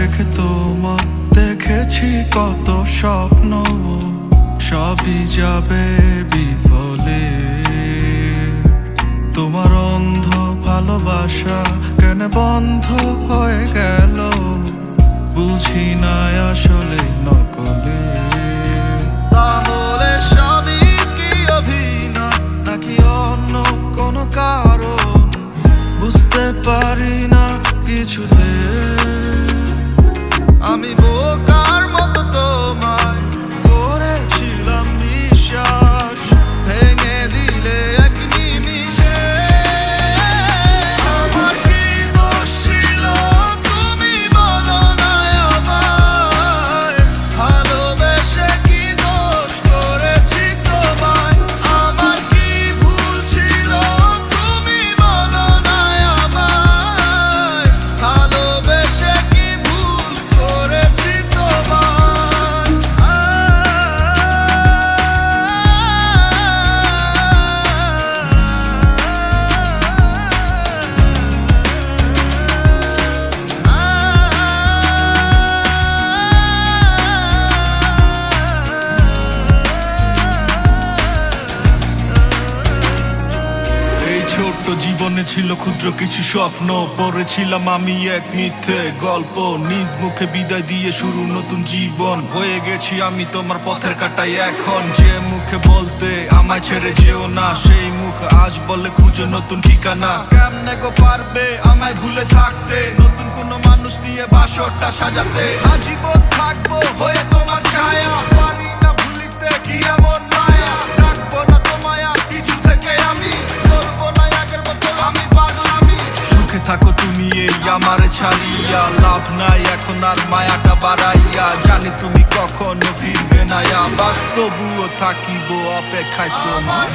দেখে তোমার দেখেছি কত স্বপ্ন, সবই যাবে বিফলে। তোমার অন্ধ ভালোবাসা কেন বন্ধ হয়ে গেল, বুঝি না আসলে নকলে। তাহলে সবই কি অভিনয় নাকি অন্য কোনো কারণ, বুঝতে পারি না কিছুতে। আমি বোকার মতো তোমায় করেছিলাম বিশ্বাস, ভেঙে দিলে এক নিমিষে। আমার কি দোষ ছিল তুমি বলো না আমায়, ভালোবেসে কি দোষ করেছি তোমায়। আমার কি ভুল ছিল তুমি বলো না আমায়, ভালোবেসে কি ভুল করেছি তোমায়। এই ছোট্ট জীবনে ছিল ক্ষুদ্র কিছু স্বপ্ন, পড়েছিলাম আমি এক মিথ্যে গল্প। নিজ মুখে বিদায় দিয়ে শুরু নতুন জীবন, হয়ে গেছি আমি তোমার পথের কাটাই এখন। যে মুখে বলতে আমায় ছেড়ে যেও না, সেই মুখ আজ বলে খুঁজো নতুন ঠিকানা। কেমনে গো পারবে আমায় ভুলে থাকতে, নতুন কোনো মানুষ নিয়ে বাসরটা সাজাতে। আজীবন থাকবো হয়ে তোমার ছায়া, পারি না ভুলিতে কি এমন মায়া। রাখবো না তোমায় আর কিছু থেকে আমি, করবো না আগের মতো আমি পাগলামি। সুখে থাকো তুমি এই আমারে ছাড়িয়া, লাভ নাই এখন আর মায়াটা বাড়াইয়া। জানি তুমি কখনো ফিরবে না আবার, তবুও থাকিব অপেক্ষায় তোমার।